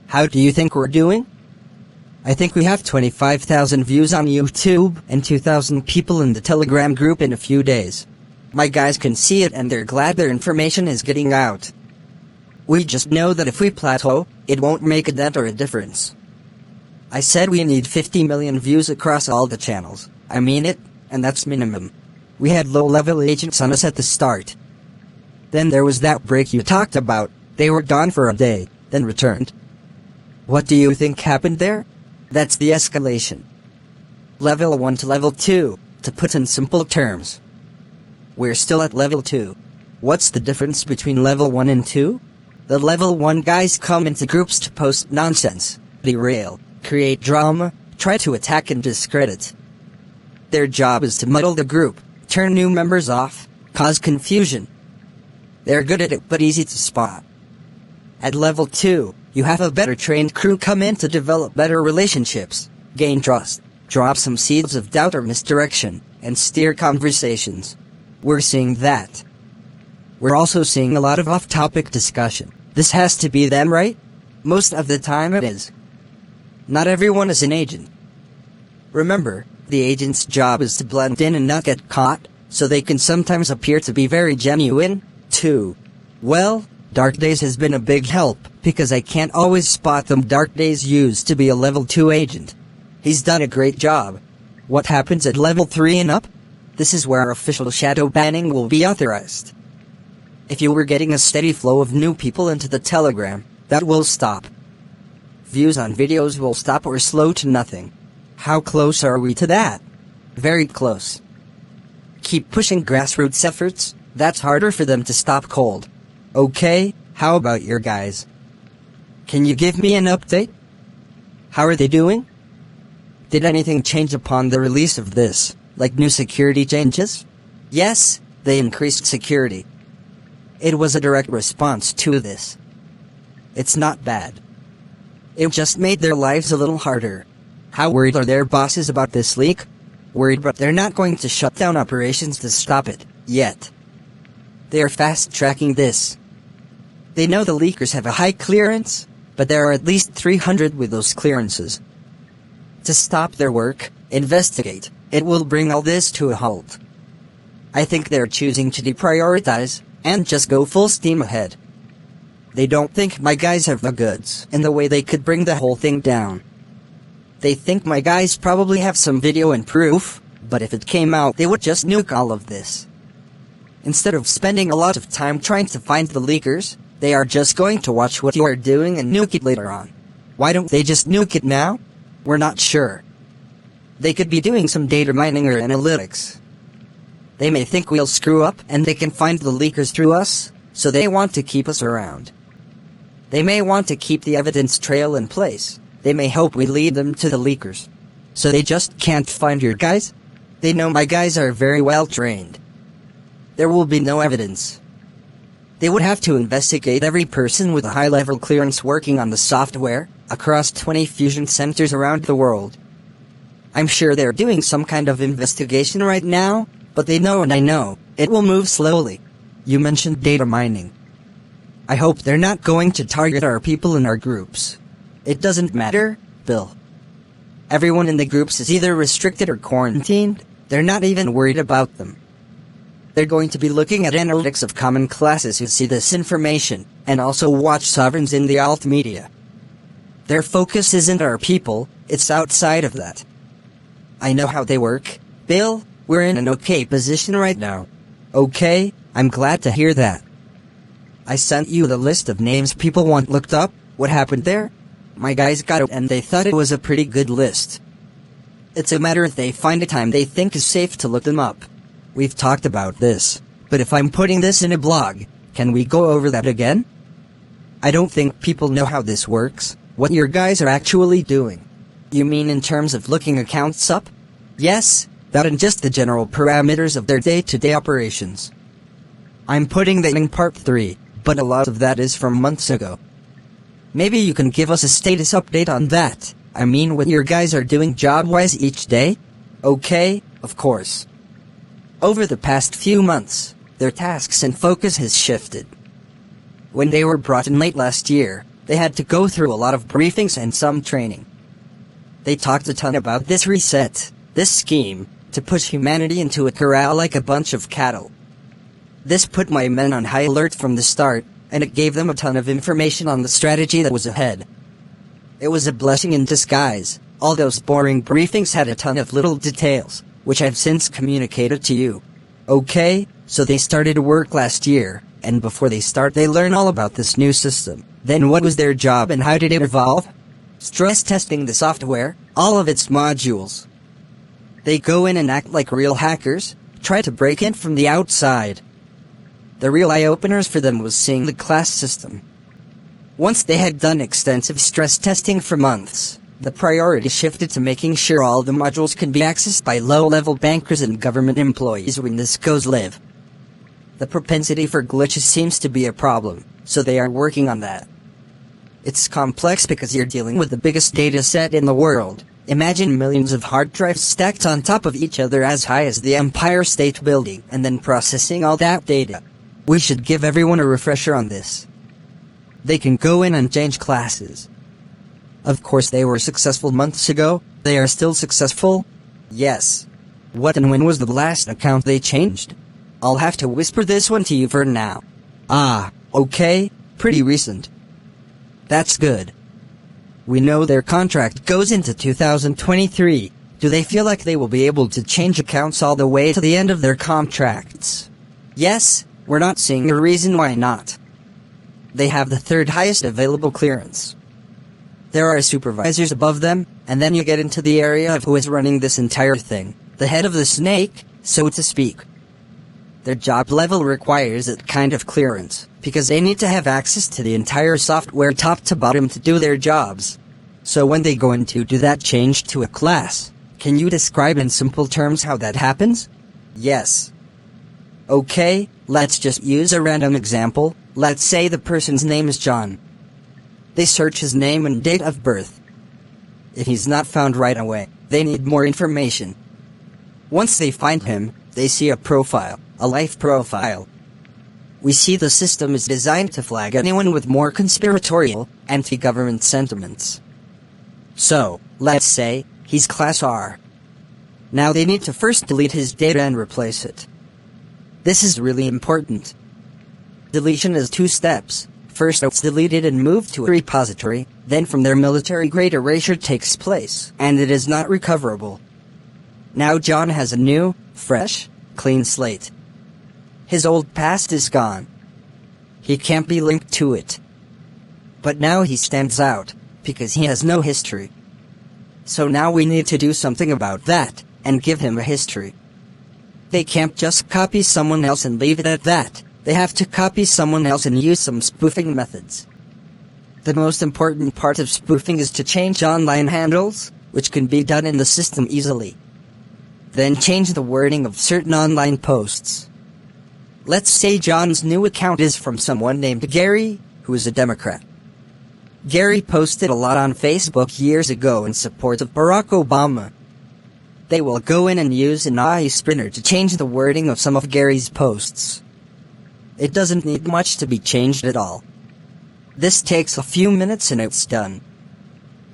How do you think we're doing? I think we have 25,000 views on YouTube and 2,000 people in the Telegram group in a few days. My guys can see it and they're glad their information is getting out. We just know that if we plateau, it won't make a dent or a difference. I said we need 50 million views across all the channels. I mean it, and that's minimum. We had low-level agents on us at the start. Then there was that break you talked about. They were gone for a day, then returned. What do you think happened there? That's the escalation. Level 1 to level 2, to put in simple terms. We're still at level 2. What's the difference between level 1 and 2? The level 1 guys come into groups to post nonsense, derail, create drama, try to attack and discredit. Their job is to muddle the group, turn new members off, cause confusion. They're good at it but easy to spot. At level 2, you have a better trained crew come in to develop better relationships, gain trust, drop some seeds of doubt or misdirection, and steer conversations. We're seeing that. We're also seeing a lot of off-topic discussion. This has to be them, right? Most of the time it is. Not everyone is an agent. Remember, the agent's job is to blend in and not get caught, so they can sometimes appear to be very genuine, too. Well, Dark Days has been a big help, because I can't always spot them. Dark Days used to be a level 2 agent. He's done a great job. What happens at level 3 and up? This is where official shadow banning will be authorized. If you were getting a steady flow of new people into the Telegram, that will stop. Views on videos will stop or slow to nothing. How close are we to that? Very close. Keep pushing grassroots efforts, that's harder for them to stop cold. Okay, how about your guys? Can you give me an update? How are they doing? Did anything change upon the release of this, like new security changes? Yes, they increased security. It was a direct response to this. It's not bad. It just made their lives a little harder. How worried are their bosses about this leak? Worried, but they're not going to shut down operations to stop it, yet. They are fast-tracking this. They know the leakers have a high clearance, but there are at least 300 with those clearances. To stop their work, investigate, it will bring all this to a halt. I think they're choosing to deprioritize, and just go full steam ahead. They don't think my guys have the goods in the way they could bring the whole thing down. They think my guys probably have some video and proof, but if it came out they would just nuke all of this. Instead of spending a lot of time trying to find the leakers, they are just going to watch what you are doing and nuke it later on. Why don't they just nuke it now? We're not sure. They could be doing some data mining or analytics. They may think we'll screw up and they can find the leakers through us, so they want to keep us around. They may want to keep the evidence trail in place. They may hope we lead them to the leakers. So they just can't find your guys? They know my guys are very well trained. There will be no evidence. They would have to investigate every person with a high-level clearance working on the software, across 20 fusion centers around the world. I'm sure they're doing some kind of investigation right now, but they know and I know, it will move slowly. You mentioned data mining. I hope they're not going to target our people in our groups. It doesn't matter, Bill. Everyone in the groups is either restricted or quarantined, they're not even worried about them. They're going to be looking at analytics of common classes who see this information, and also watch sovereigns in the alt media. Their focus isn't our people, it's outside of that. I know how they work, Bill. We're in an okay position right now. Okay, I'm glad to hear that. I sent you the list of names people want looked up. What happened there? My guys got it and they thought it was a pretty good list. It's a matter if they find a time they think is safe to look them up. We've talked about this, but if I'm putting this in a blog, can we go over that again? I don't think people know how this works, what your guys are actually doing. You mean in terms of looking accounts up? Yes. That and just the general parameters of their day-to-day operations. I'm putting that in part 3, but a lot of that is from months ago. Maybe you can give us a status update on that. I mean what your guys are doing job-wise each day? Okay, of course. Over the past few months, their tasks and focus has shifted. When they were brought in late last year, They had to go through a lot of briefings and some training. They talked a ton about this reset, this scheme, to push humanity into a corral like a bunch of cattle. This put my men on high alert from the start, and it gave them a ton of information on the strategy that was ahead. It was a blessing in disguise. All those boring briefings had a ton of little details, which I've since communicated to you. Okay, so they started work last year, and before they start they learn all about this new system. Then what was their job and how did it evolve? Stress testing the software, all of its modules. They go in and act like real hackers, try to break in from the outside. The real eye-openers for them was seeing the class system. Once they had done extensive stress testing for months, the priority shifted to making sure all the modules can be accessed by low-level bankers and government employees when this goes live. The propensity for glitches seems to be a problem, so they are working on that. It's complex because you're dealing with the biggest data set in the world. Imagine millions of hard drives stacked on top of each other as high as the Empire State Building, and then processing all that data. We should give everyone a refresher on this. They can go in and change classes. Of course they were successful months ago. They are still successful? Yes. What and when was the last account they changed? I'll have to whisper this one to you for now. Ah, okay, pretty recent. That's good. We know their contract goes into 2023. Do they feel like they will be able to change accounts all the way to the end of their contracts? Yes, we're not seeing a reason why not. They have the third highest available clearance. There are supervisors above them, and then you get into the area of who is running this entire thing, the head of the snake, so to speak. Their job level requires that kind of clearance, because they need to have access to the entire software top to bottom to do their jobs. So when they go in to do that change to a class, can you describe in simple terms how that happens? Yes. Okay, let's just use a random example. Let's say the person's name is John. They search his name and date of birth. If he's not found right away, they need more information. Once they find him, they see a profile, a life profile. We see the system is designed to flag anyone with more conspiratorial, anti-government sentiments. So, let's say, he's Class R. Now they need to first delete his data and replace it. This is really important. Deletion is 2 steps. First it's deleted and moved to a repository, then from there military-grade erasure takes place, and it is not recoverable. Now John has a new, fresh, clean slate. His old past is gone. He can't be linked to it. But now he stands out, because he has no history. So now we need to do something about that, and give him a history. They can't just copy someone else and leave it at that. They have to copy someone else and use some spoofing methods. The most important part of spoofing is to change online handles, which can be done in the system easily. Then change the wording of certain online posts. Let's say John's new account is from someone named Gary, who is a Democrat. Gary posted a lot on Facebook years ago in support of Barack Obama. They will go in and use an AI spinner to change the wording of some of Gary's posts. It doesn't need much to be changed at all. This takes a few minutes and it's done.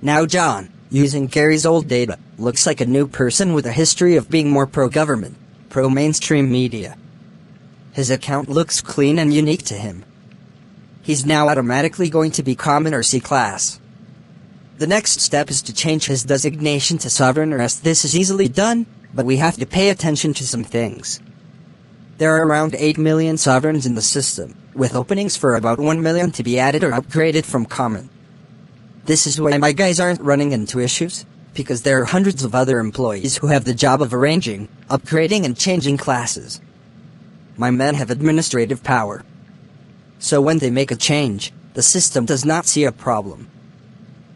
Now John, using Gary's old data, looks like a new person with a history of being more pro-government, pro-mainstream media. His account looks clean and unique to him. He's now automatically going to be common or C-class. The next step is to change his designation to sovereign or S. This is easily done, but we have to pay attention to some things. There are around 8 million sovereigns in the system, with openings for about 1 million to be added or upgraded from common. This is why my guys aren't running into issues, because there are hundreds of other employees who have the job of arranging, upgrading and changing classes. My men have administrative power. So when they make a change, the system does not see a problem.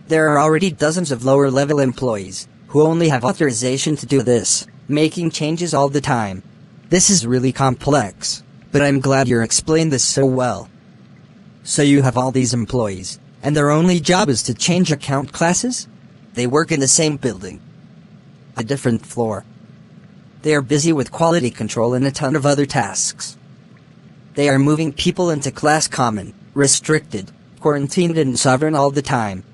There are already dozens of lower-level employees, who only have authorization to do this, making changes all the time. This is really complex, but I'm glad you explained this so well. So you have all these employees, and their only job is to change account classes? They work in the same building. A different floor. They are busy with quality control and a ton of other tasks. They are moving people into class common, restricted, quarantined and sovereign all the time.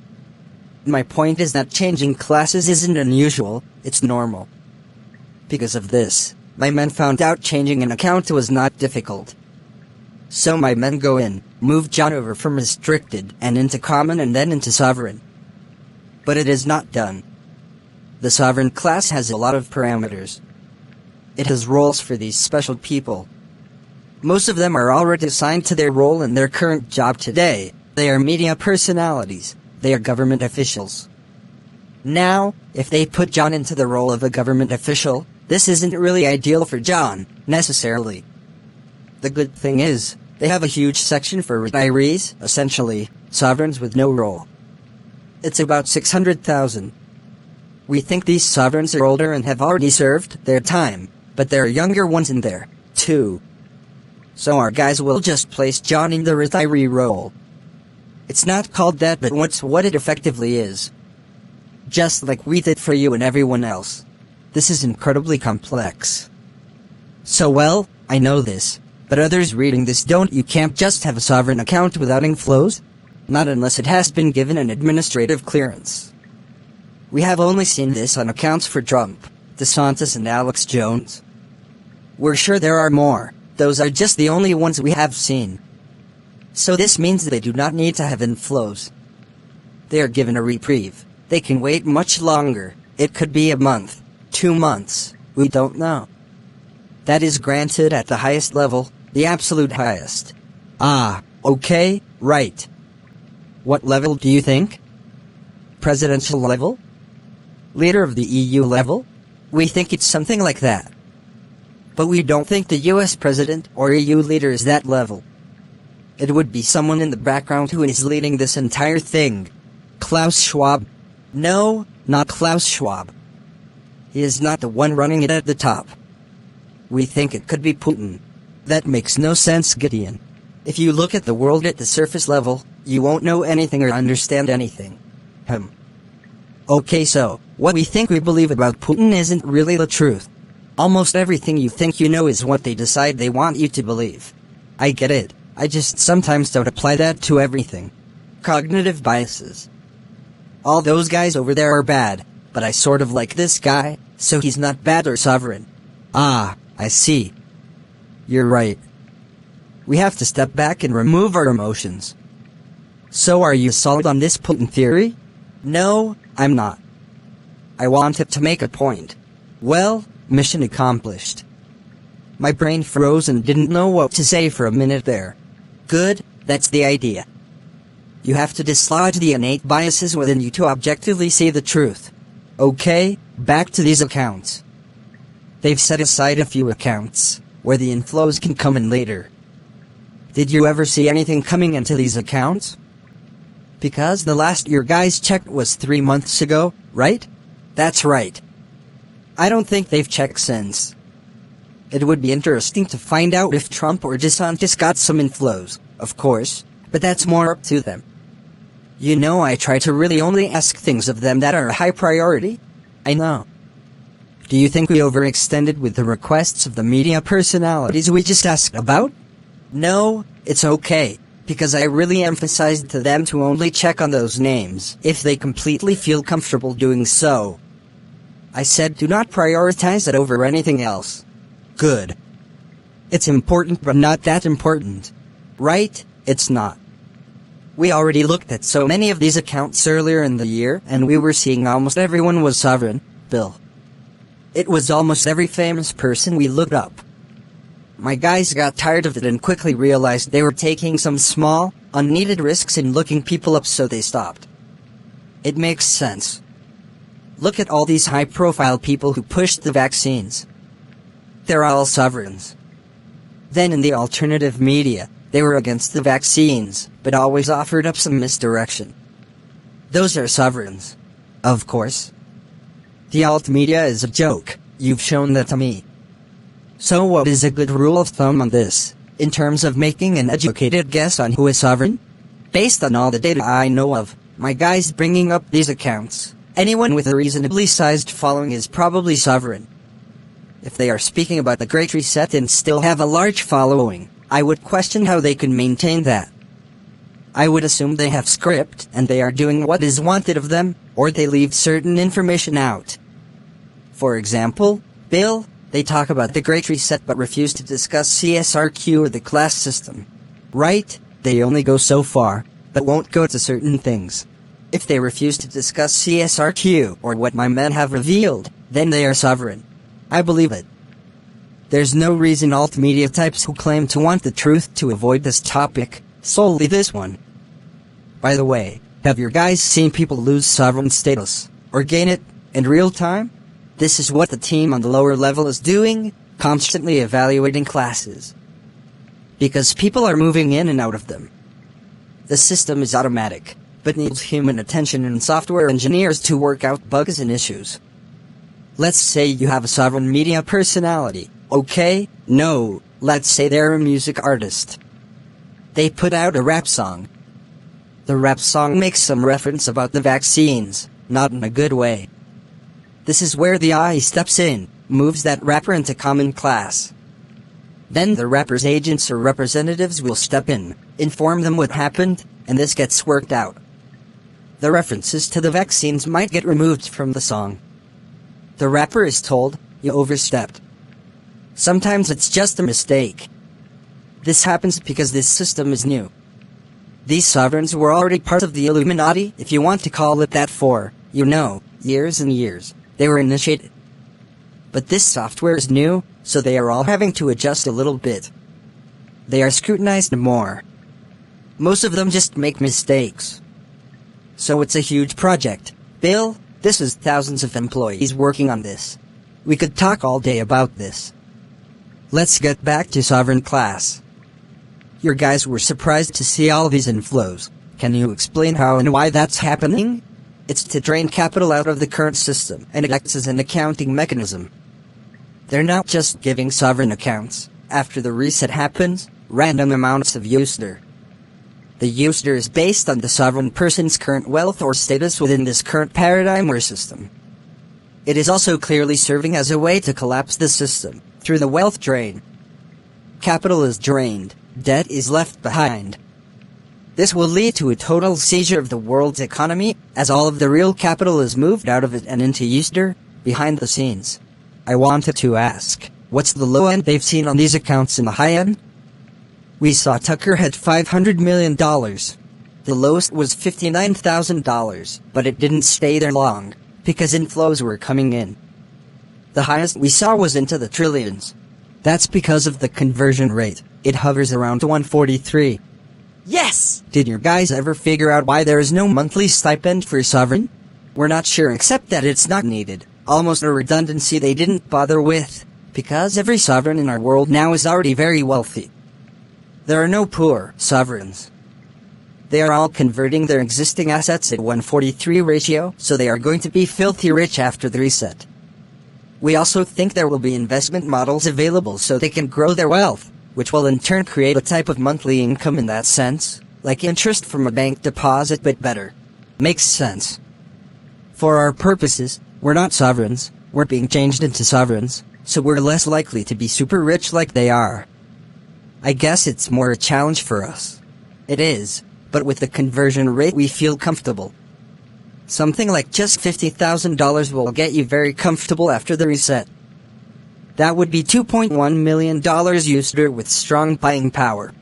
My point is that changing classes isn't unusual, it's normal. Because of this, my men found out changing an account was not difficult. So my men go in, move John over from restricted and into common and then into sovereign. But it is not done. The sovereign class has a lot of parameters. It has roles for these special people. Most of them are already assigned to their role in their current job today. They are media personalities. They are government officials. Now, if they put John into the role of a government official, this isn't really ideal for John, necessarily. The good thing is, they have a huge section for retirees, essentially, sovereigns with no role. It's about 600,000. We think these sovereigns are older and have already served their time, but there are younger ones in there, too. So our guys will just place John in the retiree role. It's not called that, but what's what it effectively is. Just like we did for you and everyone else. This is incredibly complex. So well, I know this, but others reading this don't. You can't just have a sovereign account without inflows. Not unless it has been given an administrative clearance. We have only seen this on accounts for Trump, DeSantis and Alex Jones. We're sure there are more. Those are just the only ones we have seen. So this means they do not need to have inflows. They are given a reprieve. They can wait much longer. It could be a month, 2 months, we don't know. That is granted at the highest level, the absolute highest. Ah, okay, right. What level do you think? Presidential level? Leader of the EU level? We think it's something like that. But we don't think the US president or EU leader is that level. It would be someone in the background who is leading this entire thing. Klaus Schwab? No, not Klaus Schwab. He is not the one running it at the top. We think it could be Putin. That makes no sense, Gideon. If you look at the world at the surface level, you won't know anything or understand anything. Okay, so, what we think we believe about Putin isn't really the truth. Almost everything you think you know is what they decide they want you to believe. I get it. I just sometimes don't apply that to everything. Cognitive biases. All those guys over there are bad, but I sort of like this guy, so he's not bad or sovereign. Ah, I see. You're right. We have to step back and remove our emotions. So are you sold on this Putin theory? No, I'm not. I wanted to make a point. Well, mission accomplished. My brain froze and didn't know what to say for a minute there. Good, that's the idea. You have to dislodge the innate biases within you to objectively see the truth. Okay, back to these accounts. They've set aside a few accounts, where the inflows can come in later. Did you ever see anything coming into these accounts? Because the last your guys checked was 3 months ago, right? That's right. I don't think they've checked since. It would be interesting to find out if Trump or DeSantis got some inflows, of course, but that's more up to them. You know, I try to really only ask things of them that are a high priority. I know. Do you think we overextended with the requests of the media personalities we just asked about? No, it's okay, because I really emphasized to them to only check on those names if they completely feel comfortable doing so. I said do not prioritize it over anything else. Good. It's important but not that important. Right? It's not. We already looked at so many of these accounts earlier in the year and we were seeing almost everyone was sovereign, Bill. It was almost every famous person we looked up. My guys got tired of it and quickly realized they were taking some small, unneeded risks in looking people up, so they stopped. It makes sense. Look at all these high-profile people who pushed the vaccines. They're all sovereigns. Then in the alternative media, they were against the vaccines, but always offered up some misdirection. Those are sovereigns. Of course. The alt media is a joke, you've shown that to me. So what is a good rule of thumb on this, in terms of making an educated guess on who is sovereign? Based on all the data I know of, my guys bringing up these accounts, anyone with a reasonably sized following is probably sovereign. If they are speaking about the Great Reset and still have a large following, I would question how they can maintain that. I would assume they have script and they are doing what is wanted of them, or they leave certain information out. For example, Bill, they talk about the Great Reset but refuse to discuss CSRQ or the class system. Right? They only go so far, but won't go to certain things. If they refuse to discuss CSRQ or what my men have revealed, then they are sovereign. I believe it. There's no reason alt media types who claim to want the truth to avoid this topic, solely this one. By the way, have your guys seen people lose sovereign status, or gain it, in real time? This is what the team on the lower level is doing, constantly evaluating classes. Because people are moving in and out of them. The system is automatic, but needs human attention and software engineers to work out bugs and issues. Let's say you have a sovereign media personality, okay? No, let's say they're a music artist. They put out a rap song. The rap song makes some reference about the vaccines, not in a good way. This is where the AI steps in, moves that rapper into common class. Then the rapper's agents or representatives will step in, inform them what happened, and this gets worked out. The references to the vaccines might get removed from the song. The rapper is told, "You overstepped." Sometimes it's just a mistake. This happens because this system is new. These sovereigns were already part of the Illuminati, if you want to call it that, for, years and years. They were initiated. But this software is new, so they are all having to adjust a little bit. They are scrutinized more. Most of them just make mistakes. So it's a huge project. Bill, this is thousands of employees working on this. We could talk all day about this. Let's get back to sovereign class. Your guys were surprised to see all these inflows. Can you explain how and why that's happening? It's to drain capital out of the current system, and it acts as an accounting mechanism. They're not just giving sovereign accounts. After the reset happens, random amounts of USDR. The USDR is based on the sovereign person's current wealth or status within this current paradigm or system. It is also clearly serving as a way to collapse the system, through the wealth drain. Capital is drained, debt is left behind. This will lead to a total seizure of the world's economy, as all of the real capital is moved out of it and into USDR, behind the scenes. I wanted to ask, what's the low end they've seen on these accounts in the high end? We saw Tucker had $500 million. The lowest was $59,000, but it didn't stay there long, because inflows were coming in. The highest we saw was into the trillions. That's because of the conversion rate. It hovers around 143. Yes! Did your guys ever figure out why there is no monthly stipend for sovereign? We're not sure, except that it's not needed. Almost a redundancy they didn't bother with, because every sovereign in our world now is already very wealthy. There are no poor sovereigns. They are all converting their existing assets at 143 ratio, so they are going to be filthy rich after the reset. We also think there will be investment models available so they can grow their wealth, which will in turn create a type of monthly income in that sense, like interest from a bank deposit but better. Makes sense. For our purposes, we're not sovereigns, we're being changed into sovereigns, so we're less likely to be super rich like they are. I guess it's more a challenge for us. It is, but with the conversion rate we feel comfortable. Something like just $50,000 will get you very comfortable after the reset. That would be $2.1 million USDR with strong buying power.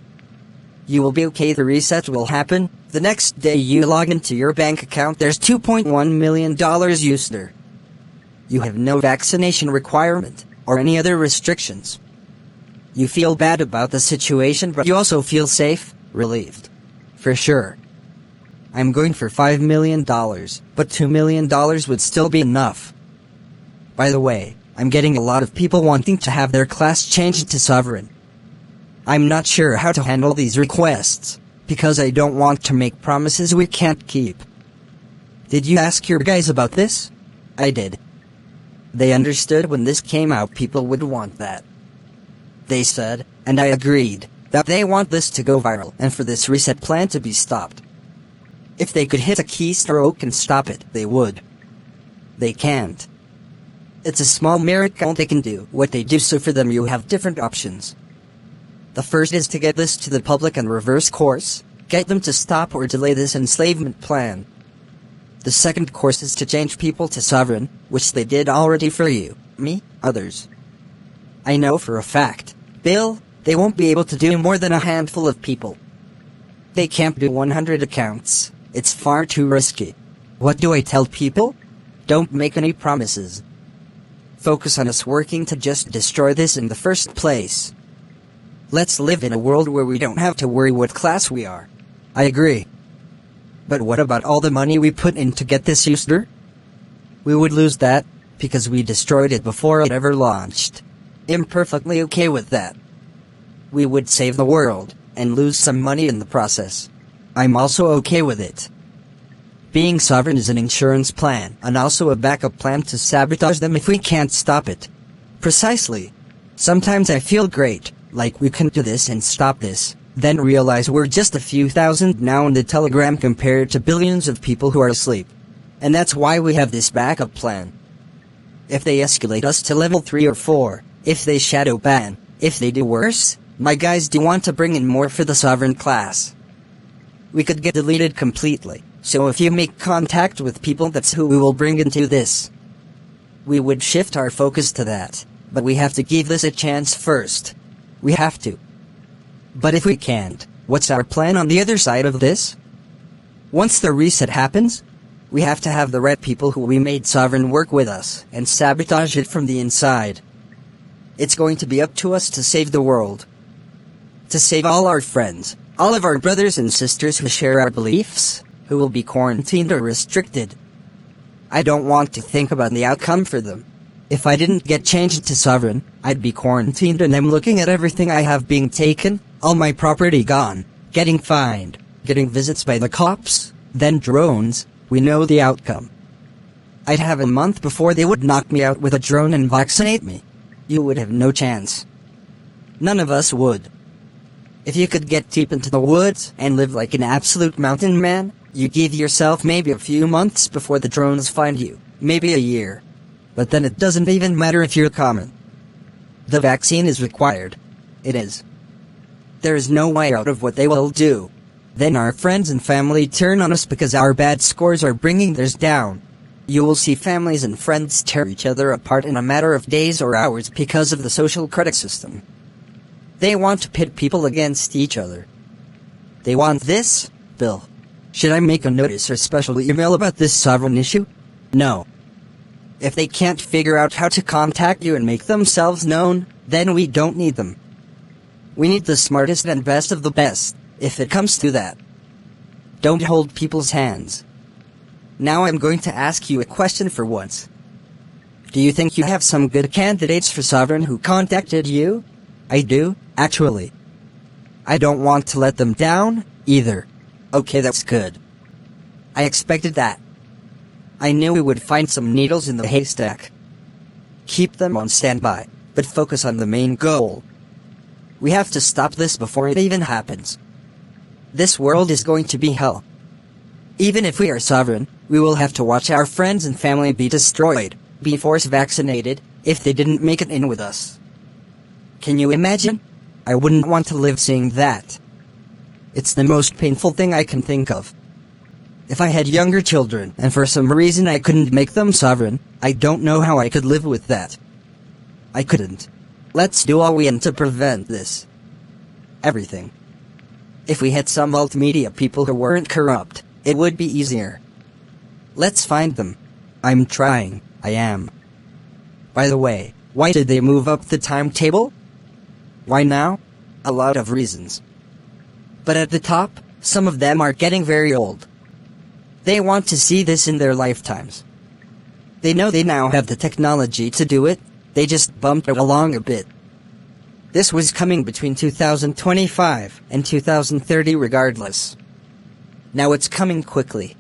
You will be okay, the reset will happen. The next day you log into your bank account, there's $2.1 million USDR. You have no vaccination requirement, or any other restrictions. You feel bad about the situation, but you also feel safe, relieved. For sure. I'm going for $5 million, but $2 million would still be enough. By the way, I'm getting a lot of people wanting to have their class changed to sovereign. I'm not sure how to handle these requests, because I don't want to make promises we can't keep. Did you ask your guys about this? I did. They understood when this came out people would want that. They said, and I agreed, that they want this to go viral and for this reset plan to be stopped. If they could hit a keystroke and stop it, they would. They can't. It's a small miracle they can do what they do, so for them you have different options. The first is to get this to the public and reverse course, Get them to stop or delay this enslavement plan. The second course is to change people to sovereign, which they did already for you, me, others. I know for a fact, Bill, they won't be able to do more than a handful of people. They can't do 100 accounts. It's far too risky. What do I tell people? Don't make any promises. Focus on us working to just destroy this in the first place. Let's live in a world where we don't have to worry what class we are. I agree. But what about all the money we put in to get this user? We would lose that, because we destroyed it before it ever launched. I'm perfectly okay with that. We would save the world, and lose some money in the process. I'm also okay with it. Being sovereign is an insurance plan, and also a backup plan to sabotage them if we can't stop it. Precisely. Sometimes I feel great, like we can do this and stop this, then realize we're just a few thousand now in the Telegram compared to billions of people who are asleep. And that's why we have this backup plan. If they escalate us to level 3 or 4, if they shadow ban, if they do worse, my guys do want to bring in more for the sovereign class. We could get deleted completely, so if you make contact with people, that's who we will bring into this. We would shift our focus to that, but we have to give this a chance first. We have to. But if we can't, what's our plan on the other side of this? Once the reset happens, we have to have the right people who we made sovereign work with us and sabotage it from the inside. It's going to be up to us to save the world. To save all our friends, all of our brothers and sisters who share our beliefs, who will be quarantined or restricted. I don't want to think about the outcome for them. If I didn't get changed to sovereign, I'd be quarantined and I'm looking at everything I have being taken, all my property gone, getting fined, getting visits by the cops, then drones. We know the outcome. I'd have a month before they would knock me out with a drone and vaccinate me. You would have no chance. None of us would. If you could get deep into the woods and live like an absolute mountain man, you give yourself maybe a few months before the drones find you, maybe a year. But then it doesn't even matter if you're common. The vaccine is required. It is. There is no way out of what they will do. Then our friends and family turn on us because our bad scores are bringing theirs down. You will see families and friends tear each other apart in a matter of days or hours because of the social credit system. They want to pit people against each other. They want this, Bill. Should I make a notice or special email about this sovereign issue? No. If they can't figure out how to contact you and make themselves known, then we don't need them. We need the smartest and best of the best, if it comes to that. Don't hold people's hands. Now I'm going to ask you a question for once. Do you think you have some good candidates for sovereign who contacted you? I do, actually. I don't want to let them down, either. Okay, that's good. I expected that. I knew we would find some needles in the haystack. Keep them on standby, but focus on the main goal. We have to stop this before it even happens. This world is going to be hell. Even if we are sovereign, we will have to watch our friends and family be destroyed, be force vaccinated, if they didn't make it in with us. Can you imagine? I wouldn't want to live seeing that. It's the most painful thing I can think of. If I had younger children, and for some reason I couldn't make them sovereign, I don't know how I could live with that. I couldn't. Let's do all we can to prevent this. Everything. If we had some multimedia people who weren't corrupt, it would be easier. Let's find them. I'm trying, I am. By the way, why did they move up the timetable? Why now? A lot of reasons. But at the top, some of them are getting very old. They want to see this in their lifetimes. They know they now have the technology to do it, they just bumped it along a bit. This was coming between 2025 and 2030 regardless. Now it's coming quickly.